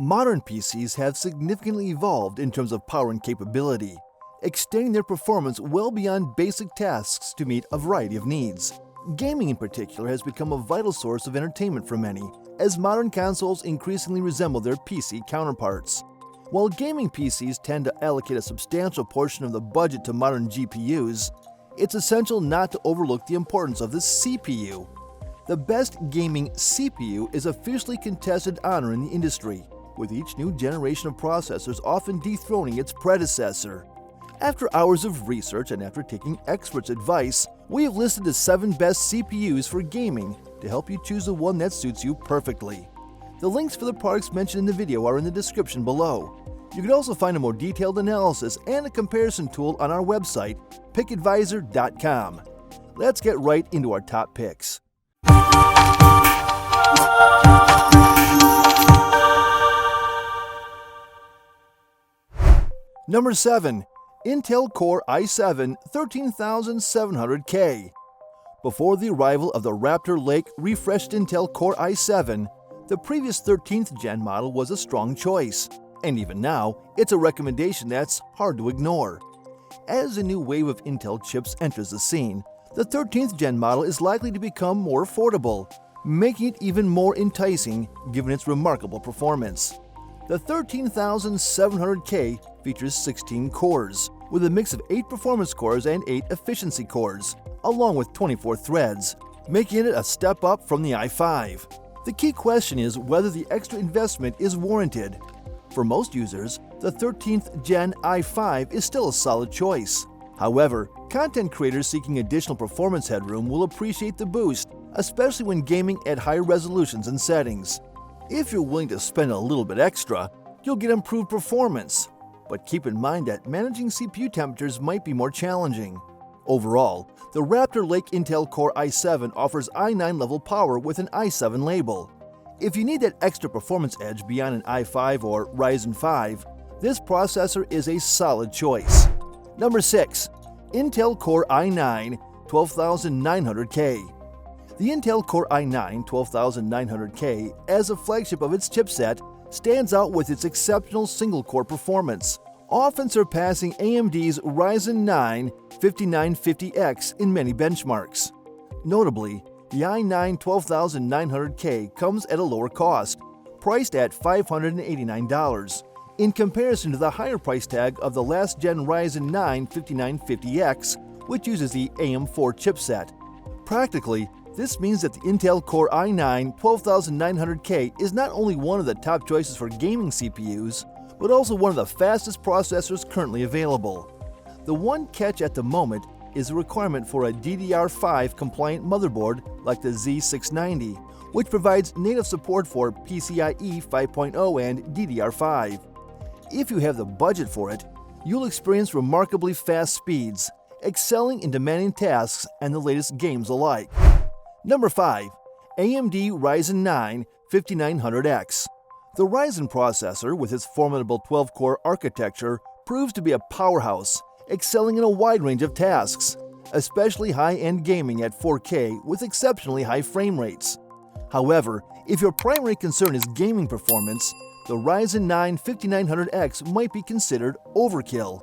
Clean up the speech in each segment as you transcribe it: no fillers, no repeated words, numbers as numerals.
Modern PCs have significantly evolved in terms of power and capability, extending their performance well beyond basic tasks to meet a variety of needs. Gaming in particular has become a vital source of entertainment for many, as modern consoles increasingly resemble their PC counterparts. While gaming PCs tend to allocate a substantial portion of the budget to modern GPUs, it's essential not to overlook the importance of the CPU. The best gaming CPU is a fiercely contested honor in the industry, with each new generation of processors often dethroning its predecessor. After hours of research and after taking experts' advice, we have listed the 7 best CPUs for gaming to help you choose the one that suits you perfectly. The links for the products mentioned in the video are in the description below. You can also find a more detailed analysis and a comparison tool on our website, pickadvisor.com. Let's get right into our top picks. Number 7. Intel Core i7 13700K. Before the arrival of the Raptor Lake refreshed Intel Core i7, the previous 13th gen model was a strong choice, and even now, it's a recommendation that's hard to ignore. As a new wave of Intel chips enters the scene, the 13th gen model is likely to become more affordable, making it even more enticing given its remarkable performance. The 13700K features 16 cores, with a mix of 8 performance cores and 8 efficiency cores, along with 24 threads, making it a step up from the i5. The key question is whether the extra investment is warranted. For most users, the 13th Gen i5 is still a solid choice. However, content creators seeking additional performance headroom will appreciate the boost, especially when gaming at higher resolutions and settings. If you're willing to spend a little bit extra, you'll get improved performance. But keep in mind that managing CPU temperatures might be more challenging. Overall, the Raptor Lake Intel Core i7 offers i9 level power with an i7 label. If you need that extra performance edge beyond an i5 or Ryzen 5, this processor is a solid choice. Number 6. Intel Core i9 12900K. The Intel Core i9 12900K, as a flagship of its chipset, stands out with its exceptional single-core performance, often surpassing AMD's Ryzen 9 5950X in many benchmarks. Notably, the i9 12900K comes at a lower cost, priced at $589, in comparison to the higher price tag of the last-gen Ryzen 9 5950X, which uses the AM4 chipset. Practically, this means that the Intel Core i9 12900K is not only one of the top choices for gaming CPUs, but also one of the fastest processors currently available. The one catch at the moment is the requirement for a DDR5 compliant motherboard like the Z690, which provides native support for PCIe 5.0 and DDR5. If you have the budget for it, you'll experience remarkably fast speeds, excelling in demanding tasks and the latest games alike. Number 5. AMD Ryzen 9 5900X. The Ryzen processor, with its formidable 12-core architecture, proves to be a powerhouse, excelling in a wide range of tasks, especially high-end gaming at 4K with exceptionally high frame rates. However, if your primary concern is gaming performance, the Ryzen 9 5900X might be considered overkill.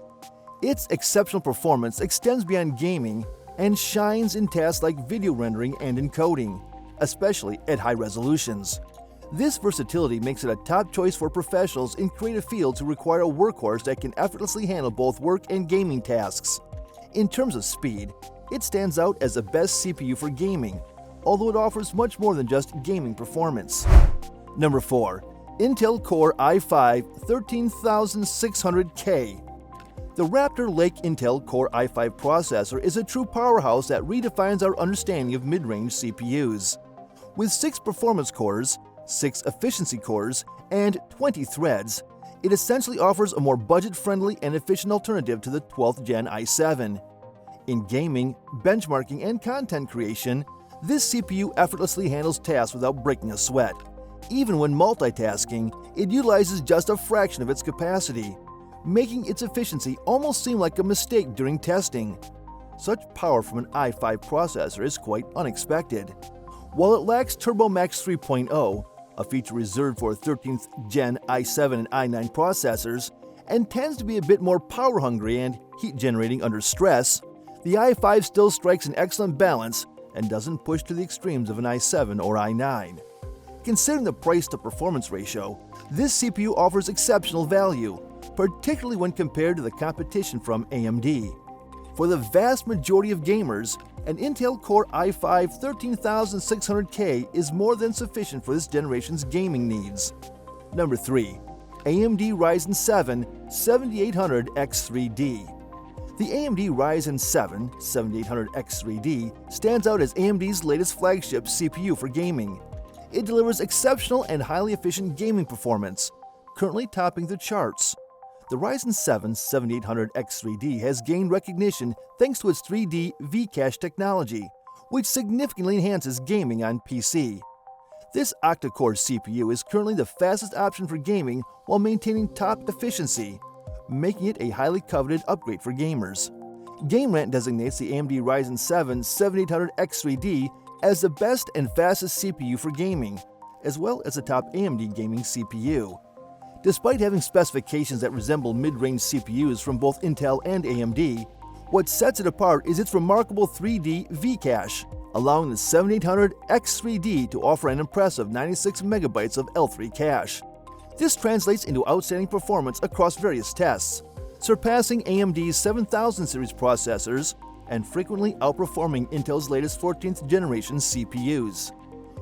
Its exceptional performance extends beyond gaming and shines in tasks like video rendering and encoding, especially at high resolutions. This versatility makes it a top choice for professionals in creative fields who require a workhorse that can effortlessly handle both work and gaming tasks. In terms of speed, it stands out as the best CPU for gaming, although it offers much more than just gaming performance. Number 4. Intel Core i5 13600K. The Raptor Lake Intel Core i5 processor is a true powerhouse that redefines our understanding of mid-range CPUs. With 6 performance cores, 6 efficiency cores, and 20 threads, it essentially offers a more budget-friendly and efficient alternative to the 12th Gen i7. In gaming, benchmarking, and content creation, this CPU effortlessly handles tasks without breaking a sweat. Even when multitasking, it utilizes just a fraction of its capacity, making its efficiency almost seem like a mistake during testing. Such power from an i5 processor is quite unexpected. While it lacks Turbo Max 3.0, a feature reserved for 13th Gen i7 and i9 processors, and tends to be a bit more power-hungry and heat-generating under stress, the i5 still strikes an excellent balance and doesn't push to the extremes of an i7 or i9. Considering the price-to-performance ratio, this CPU offers exceptional value, particularly when compared to the competition from AMD. For the vast majority of gamers, an Intel Core i5 13600K is more than sufficient for this generation's gaming needs. Number 3. AMD Ryzen 7 7800X3D. The AMD Ryzen 7 7800X3D stands out as AMD's latest flagship CPU for gaming. It delivers exceptional and highly efficient gaming performance, currently topping the charts. The Ryzen 7 7800X3D has gained recognition thanks to its 3D V-Cache technology, which significantly enhances gaming on PC. This octa-core CPU is currently the fastest option for gaming while maintaining top efficiency, making it a highly coveted upgrade for gamers. GameRant designates the AMD Ryzen 7 7800X3D as the best and fastest CPU for gaming, as well as a top AMD gaming CPU. Despite having specifications that resemble mid-range CPUs from both Intel and AMD, what sets it apart is its remarkable 3D V-Cache, allowing the 7800X3D to offer an impressive 96 MB of L3 cache. This translates into outstanding performance across various tests, surpassing AMD's 7000 series processors and frequently outperforming Intel's latest 14th generation CPUs.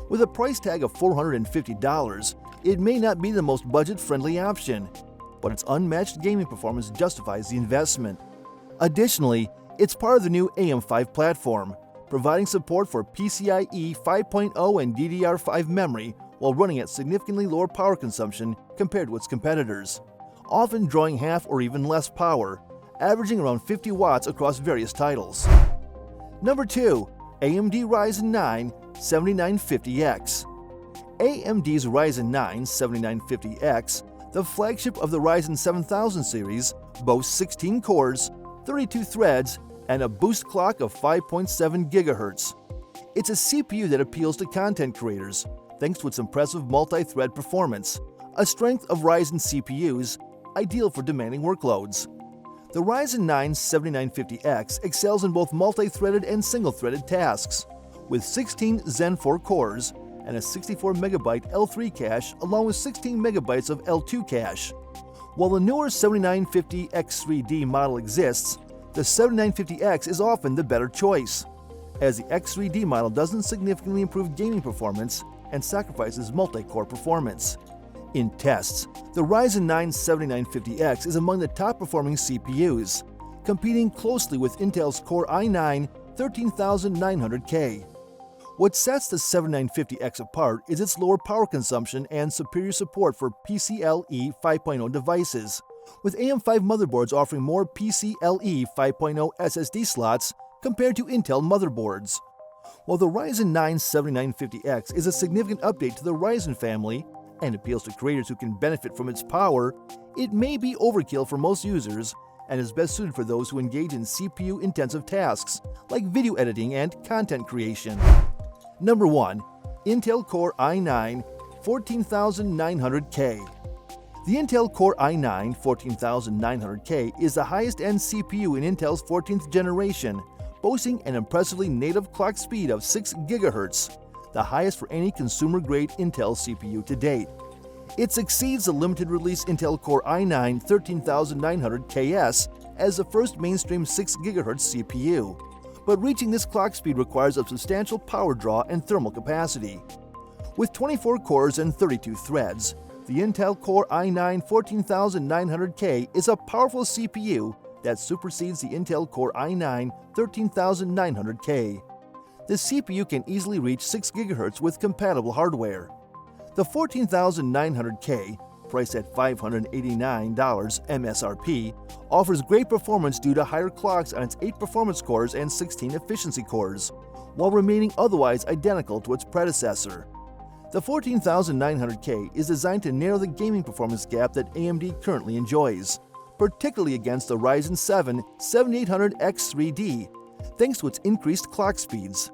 With a price tag of $450, it may not be the most budget-friendly option, but its unmatched gaming performance justifies the investment. Additionally, it's part of the new AM5 platform, providing support for PCIe 5.0 and DDR5 memory while running at significantly lower power consumption compared to its competitors, often drawing half or even less power, averaging around 50 watts across various titles. Number 2. AMD Ryzen 9 7950X. AMD's Ryzen 9 7950X, the flagship of the Ryzen 7000 series, boasts 16 cores, 32 threads, and a boost clock of 5.7 GHz. It's a CPU that appeals to content creators thanks to its impressive multi-thread performance, a strength of Ryzen CPUs, ideal for demanding workloads. The Ryzen 9 7950X excels in both multi-threaded and single-threaded tasks, with 16 Zen 4 cores and a 64 MB L3 cache along with 16 MB of L2 cache. While the newer 7950X3D model exists, the 7950X is often the better choice, as the X3D model doesn't significantly improve gaming performance and sacrifices multi-core performance. In tests, the Ryzen 9 7950X is among the top-performing CPUs, competing closely with Intel's Core i9 13900K. What sets the 7950X apart is its lower power consumption and superior support for PCIe 5.0 devices, with AM5 motherboards offering more PCIe 5.0 SSD slots compared to Intel motherboards. While the Ryzen 9 7950X is a significant update to the Ryzen family and appeals to creators who can benefit from its power, it may be overkill for most users and is best suited for those who engage in CPU-intensive tasks like video editing and content creation. Number 1. Intel Core i9 14900K. The Intel Core i9 14900K is the highest-end CPU in Intel's 14th generation, boasting an impressively native clock speed of 6 GHz, the highest for any consumer-grade Intel CPU to date. It succeeds the limited-release Intel Core i9 13900KS as the first mainstream 6 GHz CPU, but reaching this clock speed requires a substantial power draw and thermal capacity. With 24 cores and 32 threads, the Intel Core i9 14900K is a powerful CPU that supersedes the Intel Core i9 13900K. The CPU can easily reach 6 GHz with compatible hardware. The 14900K, priced at $589 MSRP, offers great performance due to higher clocks on its 8 performance cores and 16 efficiency cores, while remaining otherwise identical to its predecessor. The 14900K is designed to narrow the gaming performance gap that AMD currently enjoys, particularly against the Ryzen 7 7800X3D, thanks to its increased clock speeds.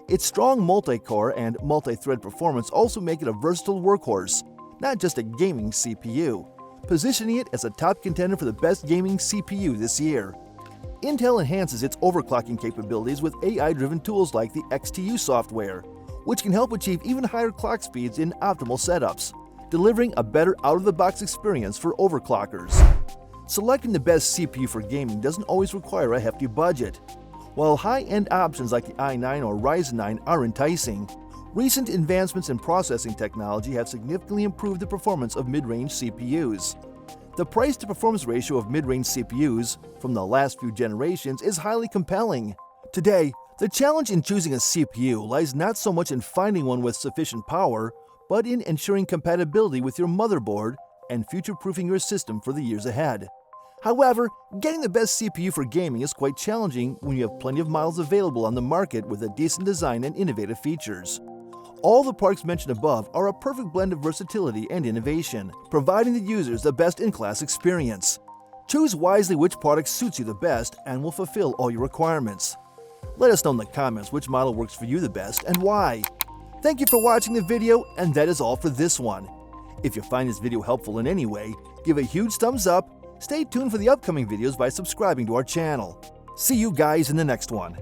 Its strong multi-core and multi-thread performance also make it a versatile workhorse, not just a gaming CPU, positioning it as a top contender for the best gaming CPU this year. Intel enhances its overclocking capabilities with AI-driven tools like the XTU software, which can help achieve even higher clock speeds in optimal setups, delivering a better out-of-the-box experience for overclockers. Selecting the best CPU for gaming doesn't always require a hefty budget. While high-end options like the i9 or Ryzen 9 are enticing, recent advancements in processing technology have significantly improved the performance of mid-range CPUs. The price-to-performance ratio of mid-range CPUs from the last few generations is highly compelling. Today, the challenge in choosing a CPU lies not so much in finding one with sufficient power, but in ensuring compatibility with your motherboard and future-proofing your system for the years ahead. However, getting the best CPU for gaming is quite challenging when you have plenty of models available on the market with a decent design and innovative features. All the products mentioned above are a perfect blend of versatility and innovation, providing the users the best-in-class experience. Choose wisely which product suits you the best and will fulfill all your requirements. Let us know in the comments which model works for you the best and why. Thank you for watching the video, and that is all for this one. If you find this video helpful in any way, give a huge thumbs up. Stay tuned for the upcoming videos by subscribing to our channel. See you guys in the next one.